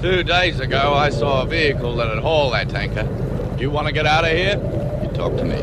2 days ago, I saw a vehicle that'd haul that tanker. You want to get out of here? You talk to me.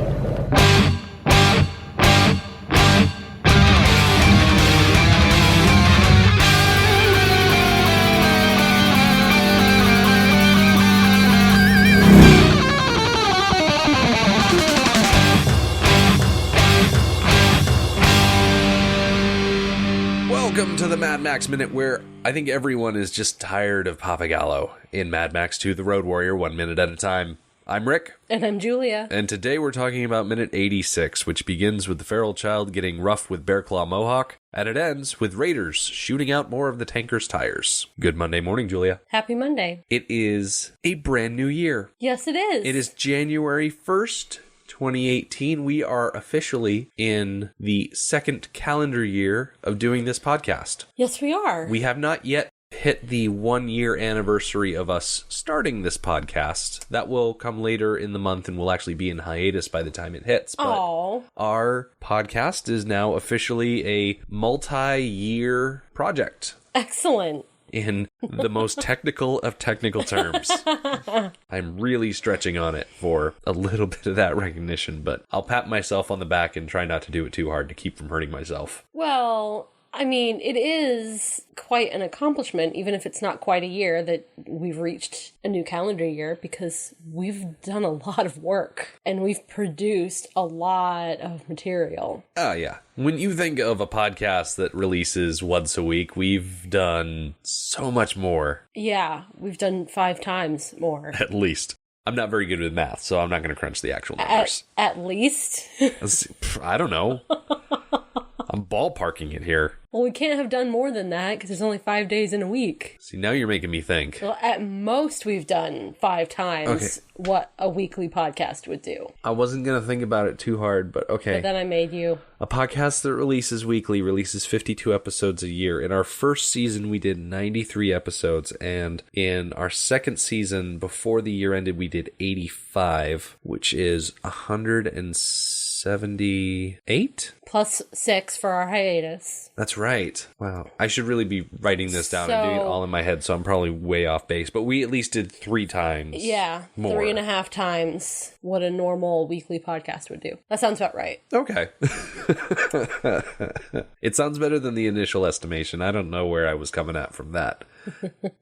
Welcome to the Mad Max Minute, where I think everyone is just tired of Pappagallo in Mad Max 2: The Road Warrior, 1 minute at a time. I'm Rick. And I'm Julia. And today we're talking about minute 86, which begins with the feral child getting rough with Bearclaw Mohawk, and it ends with raiders shooting out more of the tanker's tires. Good Monday morning, Julia. Happy Monday. It is a brand new year. Yes, it is. It is January 1st. 2018, we are officially in the second calendar year of doing this podcast. Yes, we are. We have not yet hit the 1-year anniversary of us starting this podcast. That will come later in the month and will actually be in hiatus by the time it hits. But our podcast is now officially a multi-year project. Excellent. In the most technical of technical terms. I'm really stretching on it for a little bit of that recognition, but I'll pat myself on the back and try not to do it too hard to keep from hurting myself. Well, I mean, it is quite an accomplishment, even if it's not quite a year, that we've reached a new calendar year, because we've done a lot of work and we've produced a lot of material. Oh, yeah. When you think of a podcast that releases once a week, we've done so much more. Yeah, we've done 5 times more. At least. I'm not very good with math, so I'm not going to crunch the actual numbers. At least? I don't know. I'm ballparking it here. Well, we can't have done more than that because there's only 5 days in a week. See, now you're making me think. Well, at most, we've done 5 times what a weekly podcast would do. I wasn't going to think about it too hard, but okay. But then I made you. A podcast that releases weekly releases 52 episodes a year. In our first season, we did 93 episodes, and in our second season, before the year ended, we did 85, which is 178? Plus 6 for our hiatus. That's right. Wow. I should really be writing this down and doing it all in my head, so I'm probably way off base. But we at least did 3 times. Yeah, more. 3.5 times what a normal weekly podcast would do. That sounds about right. Okay. It sounds better than the initial estimation. I don't know where I was coming at from that.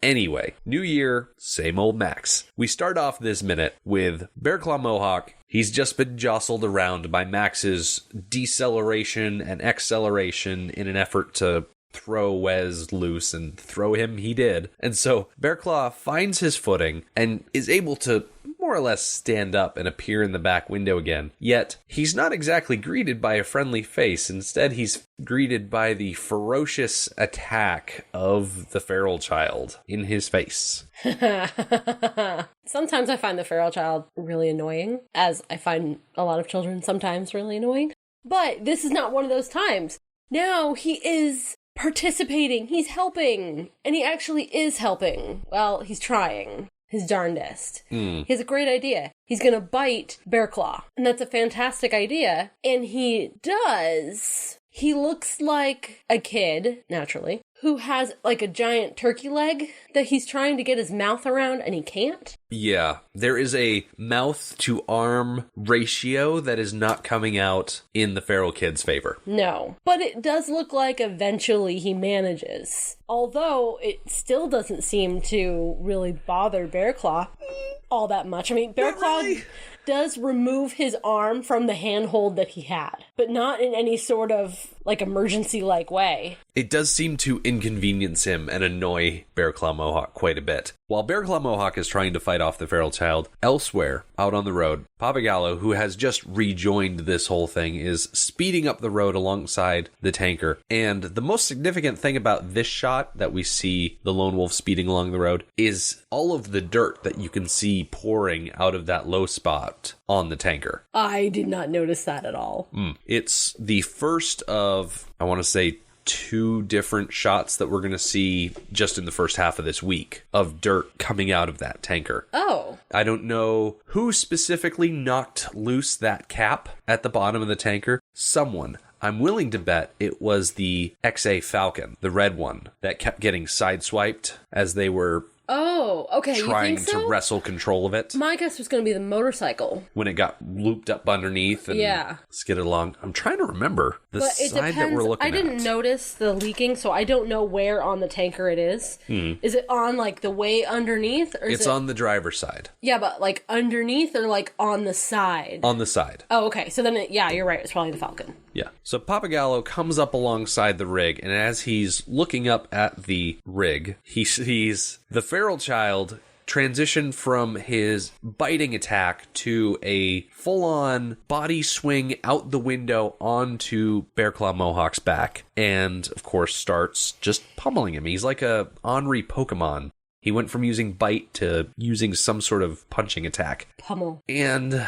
Anyway, new year, same old Max. We start off this minute with Bearclaw Mohawk. He's just been jostled around by Max's deceleration and acceleration in an effort to throw Wes loose, and throw him he did. And so Bearclaw finds his footing and is able to more or less stand up and appear in the back window again. Yet, he's not exactly greeted by a friendly face. Instead, he's greeted by the ferocious attack of the feral child in his face. Sometimes I find the feral child really annoying, as I find a lot of children sometimes really annoying. But this is not one of those times. Now he is participating, he's helping, and he actually is helping. Well, he's trying his darndest. He has a great idea. He's gonna bite Bearclaw, and that's a fantastic idea, and he does. He looks like a kid, naturally, who has like a giant turkey leg that he's trying to get his mouth around and he can't. Yeah, there is a mouth to arm ratio that is not coming out in the feral kid's favor. No, but it does look like eventually he manages. Although it still doesn't seem to really bother Bearclaw all that much. I mean, Bearclaw does remove his arm from the handhold that he had, but not in any sort of like emergency-like way. It does seem to inconvenience him and annoy Bearclaw Mohawk quite a bit. While Bearclaw Mohawk is trying to fight off the feral child, elsewhere, out on the road, Pappagallo, who has just rejoined this whole thing, is speeding up the road alongside the tanker. And the most significant thing about this shot that we see the lone wolf speeding along the road is all of the dirt that you can see pouring out of that low spot on the tanker. I did not notice that at all. It's the first of, I want to say, 2 different shots that we're going to see just in the first half of this week of dirt coming out of that tanker. Oh. I don't know who specifically knocked loose that cap at the bottom of the tanker. Someone. I'm willing to bet it was the XA Falcon, the red one, that kept getting sideswiped as they were Oh, okay. trying You think so? to wrestle control of it. My guess was going to be the motorcycle. When it got looped up underneath and skidded along. I'm trying to remember the But it side depends. that we're looking I didn't at. notice the leaking, so I don't know where on the tanker it is. Is it on, like, the way underneath? Or is It's it... on the driver's side. Yeah, but, like, underneath or, like, on the side? On the side. Oh, okay. So then, you're right. It's probably the Falcon. Yeah. So Pappagallo comes up alongside the rig, and as he's looking up at the rig, he sees the feral child transition from his biting attack to a full-on body swing out the window onto Bearclaw Mohawk's back, and, of course, starts just pummeling him. He's like a ornery Pokemon. He went from using bite to using some sort of punching attack. Pummel. And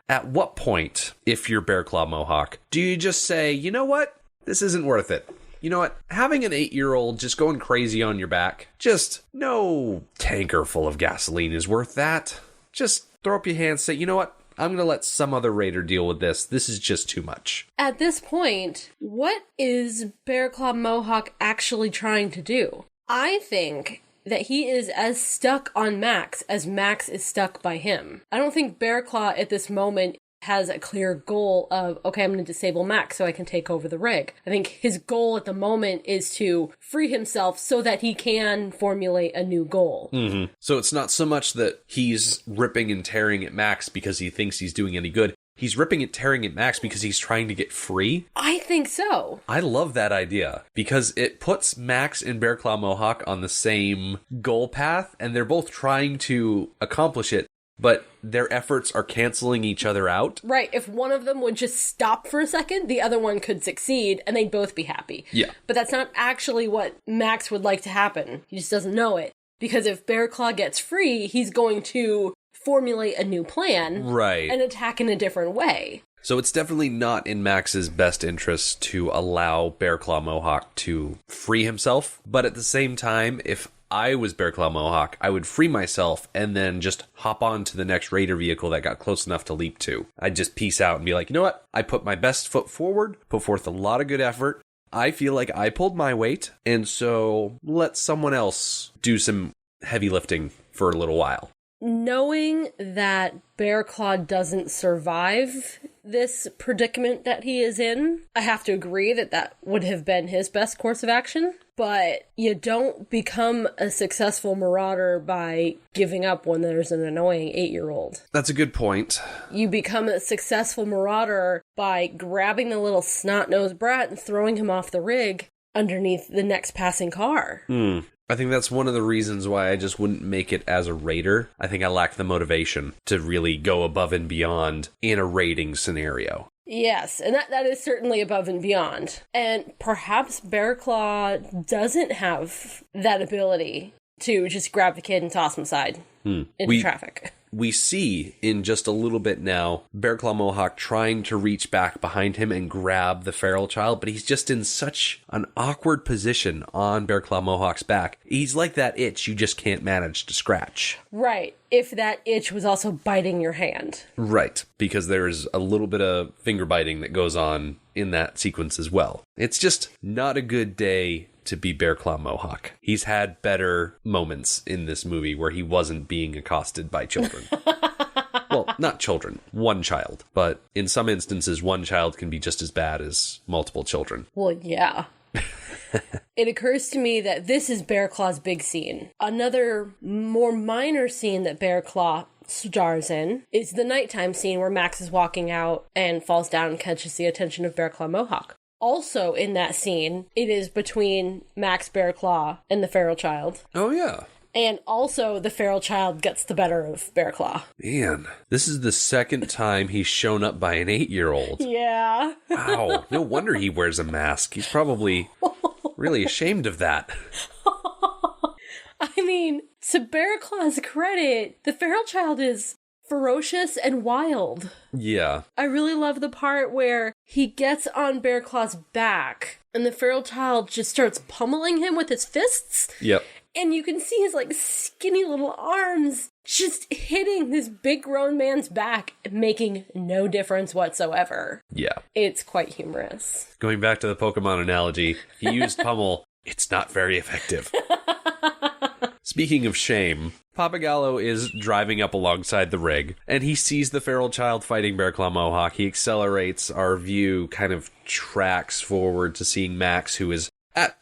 at what point, if you're Bearclaw Mohawk, do you just say, you know what? This isn't worth it. You know what? Having an 8-year-old just going crazy on your back, just no tanker full of gasoline is worth that. Just throw up your hands, say, you know what? I'm going to let some other raider deal with this. This is just too much. At this point, what is Bearclaw Mohawk actually trying to do? I think that he is as stuck on Max as Max is stuck by him. I don't think Bearclaw at this moment has a clear goal of, okay, I'm going to disable Max so I can take over the rig. I think his goal at the moment is to free himself so that he can formulate a new goal. Mm-hmm. So it's not so much that he's ripping and tearing at Max because he thinks he's doing any good. He's ripping and tearing at Max because he's trying to get free? I think so. I love that idea because it puts Max and Bearclaw Mohawk on the same goal path, and they're both trying to accomplish it, but their efforts are canceling each other out. Right. If one of them would just stop for a second, the other one could succeed, and they'd both be happy. Yeah. But that's not actually what Max would like to happen. He just doesn't know it. Because if Bearclaw gets free, he's going to formulate a new plan. Right. And attack in a different way. So it's definitely not in Max's best interest to allow Bearclaw Mohawk to free himself. But at the same time, if I was Bearclaw Mohawk, I would free myself and then just hop on to the next raider vehicle that got close enough to leap to. I'd just peace out and be like, you know what? I put my best foot forward, put forth a lot of good effort. I feel like I pulled my weight, and so let someone else do some heavy lifting for a little while. Knowing that Bearclaw doesn't survive this predicament that he is in, I have to agree that that would have been his best course of action. But you don't become a successful marauder by giving up when there's an annoying 8-year-old. That's a good point. You become a successful marauder by grabbing the little snot-nosed brat and throwing him off the rig underneath the next passing car. I think that's one of the reasons why I just wouldn't make it as a raider. I think I lack the motivation to really go above and beyond in a raiding scenario. Yes, and that is certainly above and beyond. And perhaps Bearclaw doesn't have that ability to just grab the kid and toss him aside into traffic. We see in just a little bit now Bearclaw Mohawk trying to reach back behind him and grab the feral child, but he's just in such an awkward position on Bearclaw Mohawk's back. He's like that itch you just can't manage to scratch. Right, if that itch was also biting your hand. Right, because there's a little bit of finger biting that goes on in that sequence as well. It's just not a good day to be Bearclaw Mohawk. He's had better moments in this movie where he wasn't being accosted by children. Well, not children, one child. But in some instances, one child can be just as bad as multiple children. Well, yeah. It occurs to me that this is Bearclaw's big scene. Another more minor scene that Bearclaw stars in is the nighttime scene where Max is walking out and falls down and catches the attention of Bearclaw Mohawk. Also in that scene, it is between Max Bearclaw and the feral child. Oh, yeah. And also the feral child gets the better of Bearclaw. Man, this is the second time he's shown up by an 8-year-old. Yeah. Wow, no wonder he wears a mask. He's probably really ashamed of that. I mean, to Bearclaw's credit, the feral child is ferocious and wild. Yeah. I really love the part where he gets on Bearclaw's back and the feral child just starts pummeling him with his fists. Yep. And you can see his like skinny little arms just hitting this big grown man's back, making no difference whatsoever. Yeah. It's quite humorous. Going back to the Pokemon analogy, he used pummel. It's not very effective. Speaking of shame, Pappagallo is driving up alongside the rig, and he sees the feral child fighting Bearclaw Mohawk. He accelerates. Our view kind of tracks forward to seeing Max, who is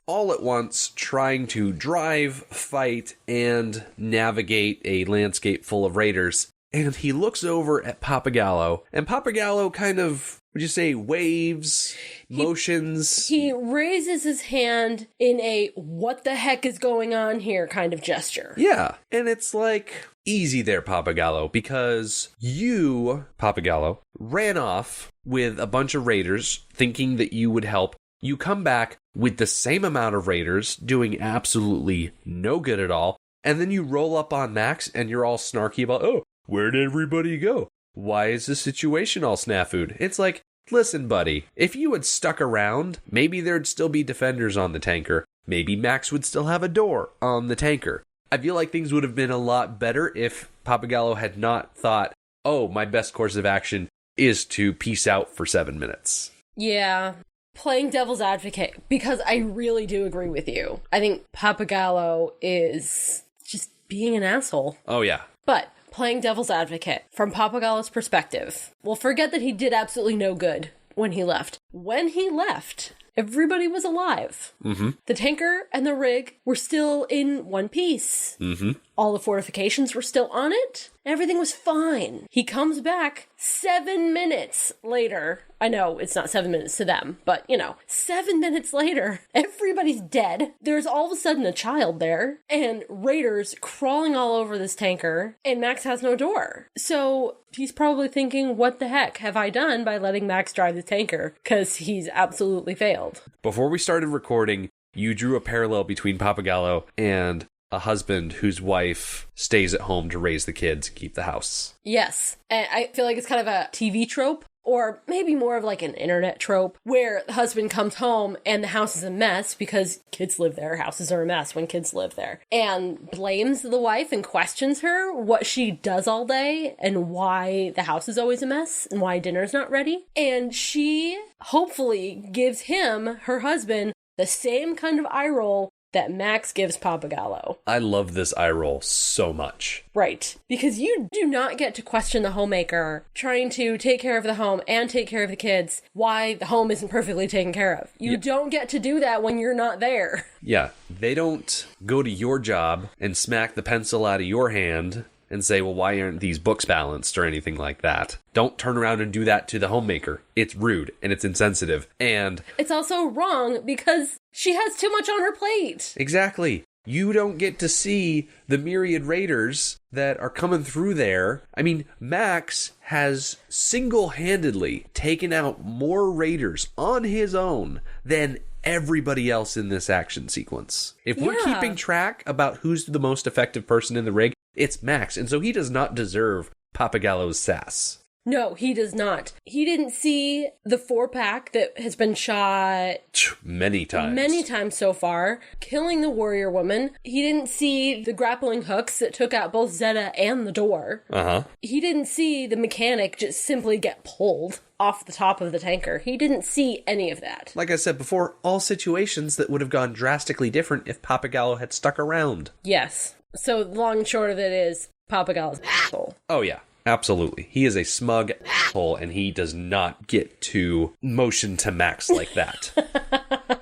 all at once trying to drive, fight, and navigate a landscape full of raiders. And he looks over at Pappagallo, and Pappagallo kind of, would you say, waves, motions? He raises his hand in a what the heck is going on here kind of gesture. Yeah, and it's like, easy there, Pappagallo, because you, Pappagallo, ran off with a bunch of raiders thinking that you would help. You come back with the same amount of raiders doing absolutely no good at all, and then you roll up on Max and you're all snarky about, oh, where'd everybody go? Why is the situation all snafu'd? It's like, listen, buddy, if you had stuck around, maybe there'd still be defenders on the tanker. Maybe Max would still have a door on the tanker. I feel like things would have been a lot better if Pappagallo had not thought, oh, my best course of action is to peace out for 7 minutes. Yeah. Playing devil's advocate, because I really do agree with you. I think Pappagallo is just being an asshole. Oh, yeah. But playing devil's advocate, from Pappagallo's perspective, we'll forget that he did absolutely no good when he left. When he left, everybody was alive. Mm-hmm. The tanker and the rig were still in one piece. Mm-hmm. All the fortifications were still on it. Everything was fine. He comes back 7 minutes later. I know it's not 7 minutes to them, but 7 minutes later, everybody's dead. There's all of a sudden a child there, and raiders crawling all over this tanker, and Max has no door. So he's probably thinking, what the heck have I done by letting Max drive the tanker? Because he's absolutely failed. Before we started recording, you drew a parallel between Pappagallo and a husband whose wife stays at home to raise the kids and keep the house. Yes. And I feel like it's kind of a TV trope, or maybe more of like an internet trope, where the husband comes home and the house is a mess because kids live there. Houses are a mess when kids live there. And blames the wife and questions her what she does all day and why the house is always a mess and why dinner's not ready. And she hopefully gives him, her husband, the same kind of eye roll that Max gives Pappagallo. I love this eye roll so much. Right. Because you do not get to question the homemaker trying to take care of the home and take care of the kids, why the home isn't perfectly taken care of. You don't get to do that when you're not there. Yeah. They don't go to your job and smack the pencil out of your hand and say, well, why aren't these books balanced or anything like that? Don't turn around and do that to the homemaker. It's rude and it's insensitive. And it's also wrong because she has too much on her plate. Exactly. You don't get to see the myriad raiders that are coming through there. I mean, Max has single-handedly taken out more raiders on his own than everybody else in this action sequence. If we're keeping track about who's the most effective person in the rig, it's Max, and so he does not deserve Pappagallo's sass. No, he does not. He didn't see the 4-pack that has been shot many times. Many times so far, killing the warrior woman. He didn't see the grappling hooks that took out both Zeta and the door. Uh-huh. He didn't see the mechanic just simply get pulled off the top of the tanker. He didn't see any of that. Like I said before, all situations that would have gone drastically different if Pappagallo had stuck around. Yes. So the long and short of it is, Pappagallo's an asshole. Oh, yeah. Absolutely. He is a smug asshole, and he does not get to motion to Max like that.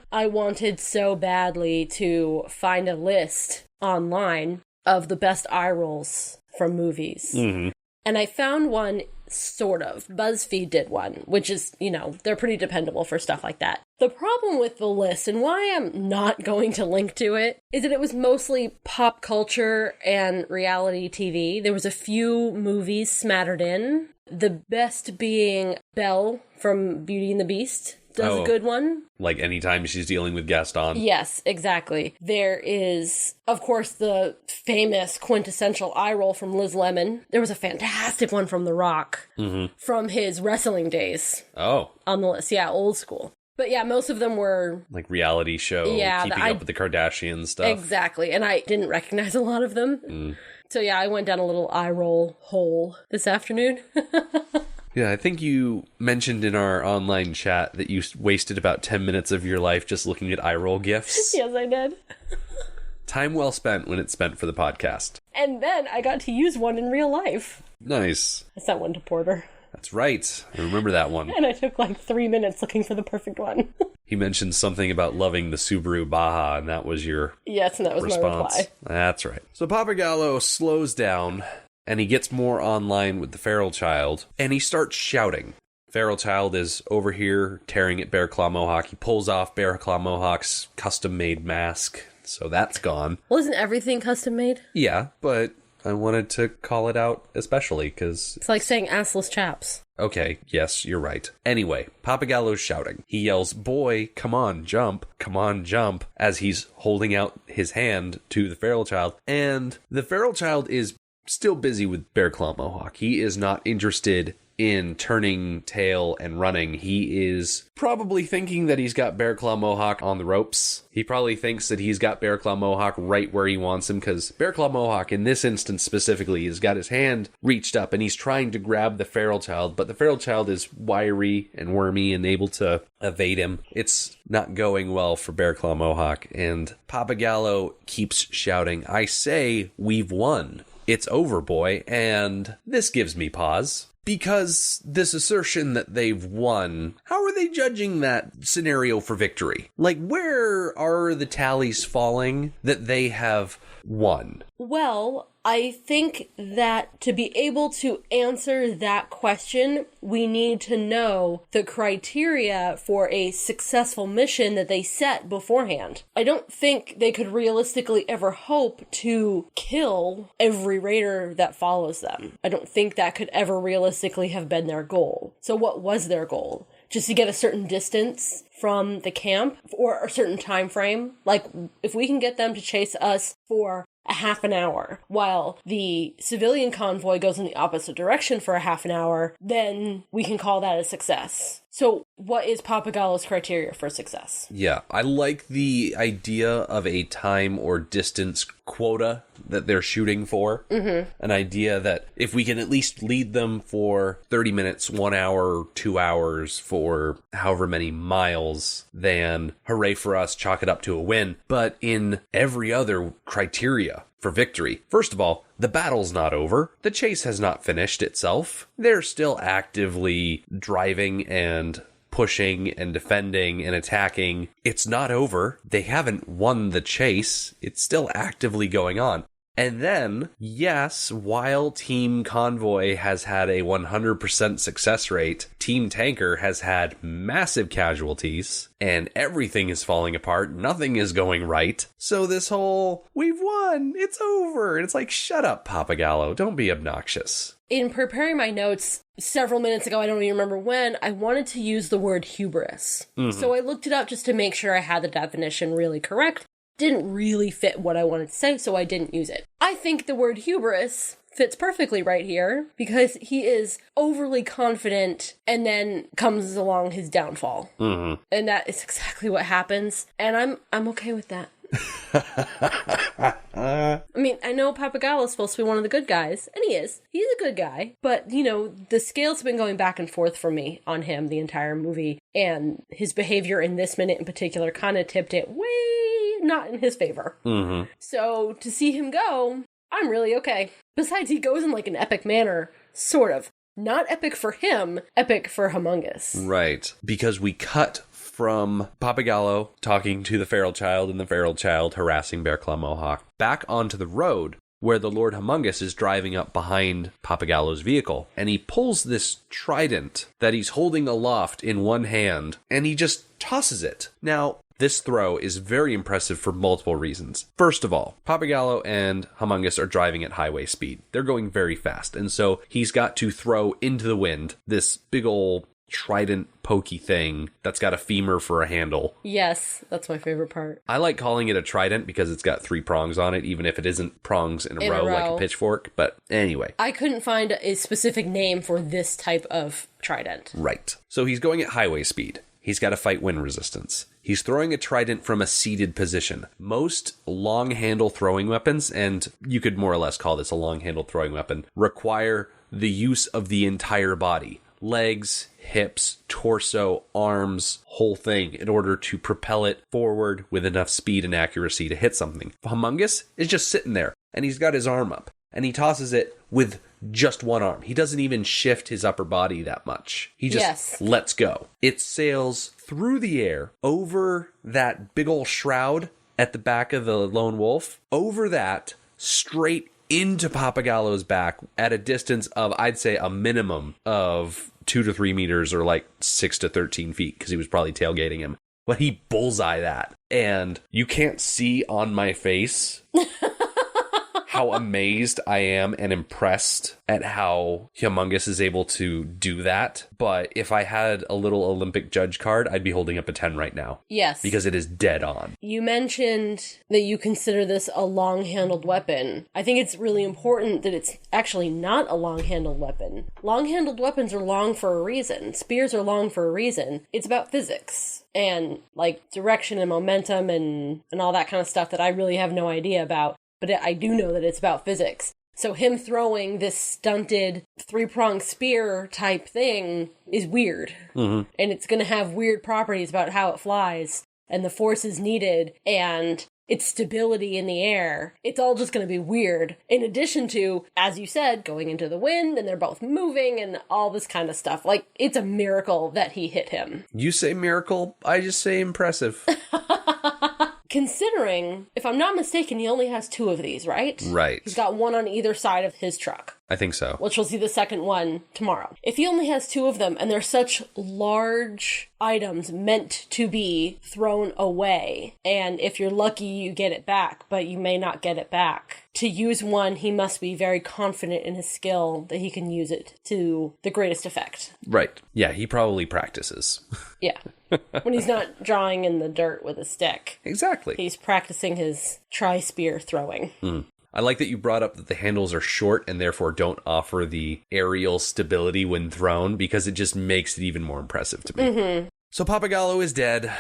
I wanted so badly to find a list online of the best eye rolls from movies. Mm-hmm. And I found one, sort of. BuzzFeed did one, which is, they're pretty dependable for stuff like that. The problem with the list, and why I'm not going to link to it, is that it was mostly pop culture and reality TV. There was a few movies smattered in. The best being Belle from Beauty and the Beast. Does a good one. Like anytime she's dealing with Gaston. Yes, exactly. There is, of course, the famous quintessential eye roll from Liz Lemon. There was a fantastic one from The Rock from his wrestling days. Oh. On the list. Yeah, old school. But yeah, most of them were like reality show, keeping up with the Kardashians stuff. Exactly. And I didn't recognize a lot of them. So yeah, I went down a little eye roll hole this afternoon. Yeah, I think you mentioned in our online chat that you wasted about 10 minutes of your life just looking at eye roll gifs. Yes, I did. Time well spent when it's spent for the podcast. And then I got to use one in real life. Nice. I sent one to Porter. That's right. I remember that one. And I took like 3 minutes looking for the perfect one. He mentioned something about loving the Subaru Baja, and that was your Yes, and that was response. my reply. That's right. So Pappagallo slows down, and he gets more online with the feral child, and he starts shouting. Feral child is over here tearing at Bearclaw Mohawk. He pulls off Bearclaw Mohawk's custom-made mask, so that's gone. Well, isn't everything custom made? Yeah, but I wanted to call it out especially because... It's like saying assless chaps. Okay, yes, you're right. Anyway, Pappagallo's shouting. He yells, "Boy, come on, jump, as he's holding out his hand to the feral child. And the feral child is still busy with Bearclaw Mohawk. He is not interested in turning tail and running. He is probably thinking that he's got Bearclaw Mohawk on the ropes. He probably thinks that he's got Bearclaw Mohawk right where he wants him, because Bearclaw Mohawk, in this instance specifically, has got his hand reached up and he's trying to grab the feral child, but the feral child is wiry and wormy and able to evade him. It's not going well for Bearclaw Mohawk, and Pappagallo keeps shouting, "I say, we've won. It's over, boy." And this gives me pause. Because this assertion that they've won, how are they judging that scenario for victory? Like, where are the tallies falling that they have won? Well, I think that to be able to answer that question, we need to know the criteria for a successful mission that they set beforehand. I don't think they could realistically ever hope to kill every raider that follows them. I don't think that could ever realistically have been their goal. So what was their goal? Just to get a certain distance from the camp or a certain time frame? Like, if we can get them to chase us for a half an hour while the civilian convoy goes in the opposite direction for a half an hour, then we can call that a success. So what is Pappagallo's criteria for success? Yeah, I like the idea of a time or distance quota that they're shooting for. Mm-hmm. An idea that if we can at least lead them for 30 minutes, 1 hour, 2 hours, for however many miles, then hooray for us, chalk it up to a win. But in every other criteria for victory, first of all, the battle's not over. The chase has not finished itself. They're still actively driving and pushing and defending and attacking. It's not over. They haven't won the chase. It's still actively going on. And then, yes, while Team Convoy has had a 100% success rate, Team Tanker has had massive casualties, and everything is falling apart, nothing is going right. So this whole, we've won, it's over, and it's like, shut up, Pappagallo, don't be obnoxious. In preparing my notes several minutes ago, I don't even remember when, I wanted to use the word hubris. Mm-hmm. So I looked it up just to make sure I had the definition really correct. Didn't really fit what I wanted to say, so I didn't use it. I think the word hubris fits perfectly right here because he is overly confident and then comes along his downfall. Mm-hmm. And that is exactly what happens, and I'm okay with that. I mean, I know Pappagallo is supposed to be one of the good guys, and he is. He's a good guy, but, you know, the scales have been going back and forth for me on him the entire movie, and his behavior in this minute in particular kind of tipped it way not in his favor. Mm-hmm. So to see him go, I'm really okay. Besides, he goes in like an epic manner, sort of. Not epic for him, epic for Humongous. Right. Because we cut from Pappagallo talking to the feral child and the feral child harassing Bearclaw Mohawk back onto the road where the Lord Humongous is driving up behind Pappagallo's vehicle. And he pulls this trident that he's holding aloft in one hand, and he just tosses it. Now, this throw is very impressive for multiple reasons. First of all, Pappagallo and Humongous are driving at highway speed. They're going very fast, and so he's got to throw into the wind this big ol' trident pokey thing that's got a femur for a handle. Yes, that's my favorite part. I like calling it a trident because it's got 3 prongs on it, even if it isn't prongs in a row like a pitchfork. But anyway. I couldn't find a specific name for this type of trident. Right. So he's going at highway speed. He's got to fight wind resistance. He's throwing a trident from a seated position. Most long-handle throwing weapons, and you could more or less call this a long-handle throwing weapon, require the use of the entire body. legs, hips, torso, arms, whole thing in order to propel it forward with enough speed and accuracy to hit something. Humongous is just sitting there, and he's got his arm up, and he tosses it with just one arm. He doesn't even shift his upper body that much. He just lets go. It sails through the air over that big old shroud at the back of the lone wolf, over that, straight into Pappagallo's back at a distance of, I'd say, a minimum of 2 to 3 meters, or like 6 to 13 feet, because he was probably tailgating him. But he bullseye that. And you can't see on my face how amazed I am and impressed at how Humongous is able to do that. But if I had a little Olympic judge card, I'd be holding up a 10 right now. Yes. Because it is dead on. You mentioned that you consider this a long-handled weapon. I think it's really important that it's actually not a long-handled weapon. Long-handled weapons are long for a reason. Spears are long for a reason. It's about physics and like direction and momentum and all that kind of stuff that I really have no idea about. But I do know that it's about physics. So him throwing this stunted 3-pronged spear type thing is weird. And it's going to have weird properties about how it flies and the forces needed and its stability in the air. It's all just going to be weird. In addition to, as you said, going into the wind and they're both moving and all this kind of stuff. Like, it's a miracle that he hit him. You say miracle, I just say impressive. Considering, if I'm not mistaken, he only has 2 of these, right? Right. He's got one on either side of his truck. I think so. Which we'll see the second one tomorrow. If he only has 2 of them, and they're such large items meant to be thrown away, and if you're lucky, you get it back, but you may not get it back. To use one, he must be very confident in his skill that he can use it to the greatest effect. Right. Yeah, he probably practices. Yeah. When he's not drawing in the dirt with a stick. Exactly. He's practicing his tri-spear throwing. I like that you brought up that the handles are short and therefore don't offer the aerial stability when thrown, because it just makes it even more impressive to me. So Pappagallo is dead.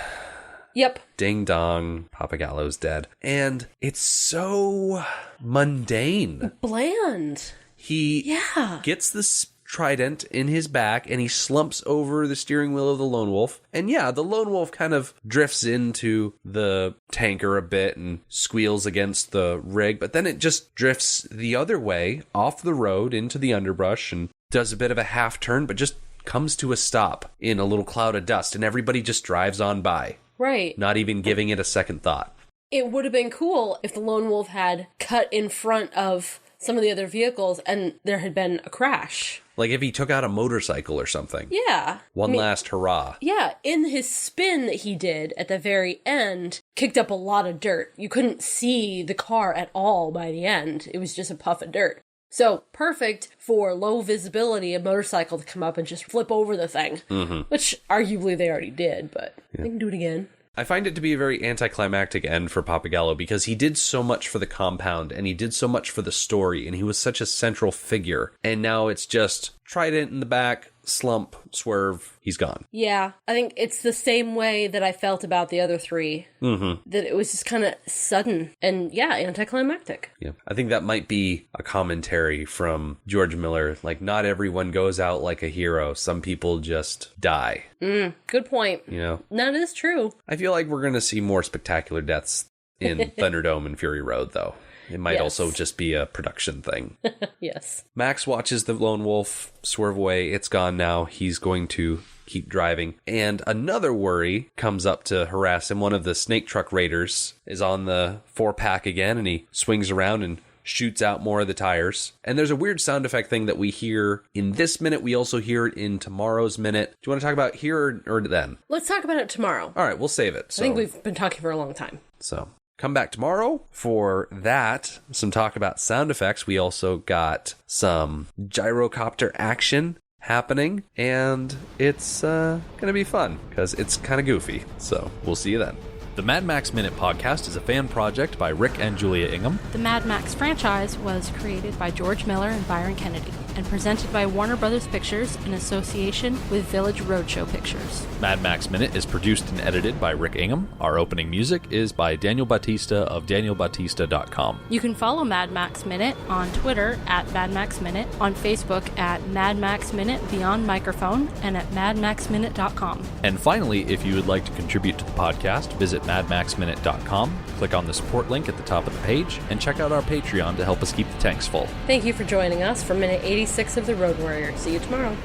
Yep. Ding dong, Pappagallo's dead. And it's so mundane. Bland. He gets this trident in his back and he slumps over the steering wheel of the lone wolf. And yeah, the lone wolf kind of drifts into the tanker a bit and squeals against the rig, but then it just drifts the other way off the road into the underbrush and does a bit of a half turn, but just comes to a stop in a little cloud of dust, and everybody just drives on by. Right. Not even giving it a second thought. It would have been cool if the lone wolf had cut in front of some of the other vehicles and there had been a crash. Like if he took out a motorcycle or something. Yeah. One last hurrah. Yeah, in his spin that he did at the very end, kicked up a lot of dirt. You couldn't see the car at all by the end. It was just a puff of dirt. So, perfect for low visibility, a motorcycle to come up and just flip over the thing. Which, arguably, they already did, but they can do it again. I find it to be a very anticlimactic end for Pappagallo because he did so much for the compound and he did so much for the story and he was such a central figure. And now it's just trident in the back, slump, swerve, he's gone. Yeah, I think it's the same way that I felt about the other 3. That it was just kind of sudden and, yeah, anticlimactic. Yeah, I think that might be a commentary from George Miller. Like, not everyone goes out like a hero. Some people just die. Good point. You know? That is true. I feel like we're going to see more spectacular deaths in Thunderdome and Fury Road, though. It might also just be a production thing. Yes. Max watches the lone wolf swerve away. It's gone now. He's going to keep driving. And another worry comes up to harass him. One of the snake truck raiders is on the 4-pack again, and he swings around and shoots out more of the tires. And there's a weird sound effect thing that we hear in this minute. We also hear it in tomorrow's minute. Do you want to talk about here or then? Let's talk about it tomorrow. All right, we'll save it. I think we've been talking for a long time. So come back tomorrow for that. Some talk about sound effects. We also got some gyrocopter action happening, and it's going to be fun because it's kind of goofy. So we'll see you then. The Mad Max Minute podcast is a fan project by Rick and Julia Ingham. The Mad Max franchise was created by George Miller and Byron Kennedy and presented by Warner Brothers Pictures in association with Village Roadshow Pictures. Mad Max Minute is produced and edited by Rick Ingham. Our opening music is by Daniel Batista of danielbatista.com. You can follow Mad Max Minute on Twitter at Mad Max Minute, on Facebook at Mad Max Minute Beyond Microphone, and at madmaxminute.com. And finally, if you would like to contribute to the podcast, visit madmaxminute.com, click on the support link at the top of the page, and check out our Patreon to help us keep the tanks full. Thank you for joining us for minute 86 of The Road Warrior. See you tomorrow.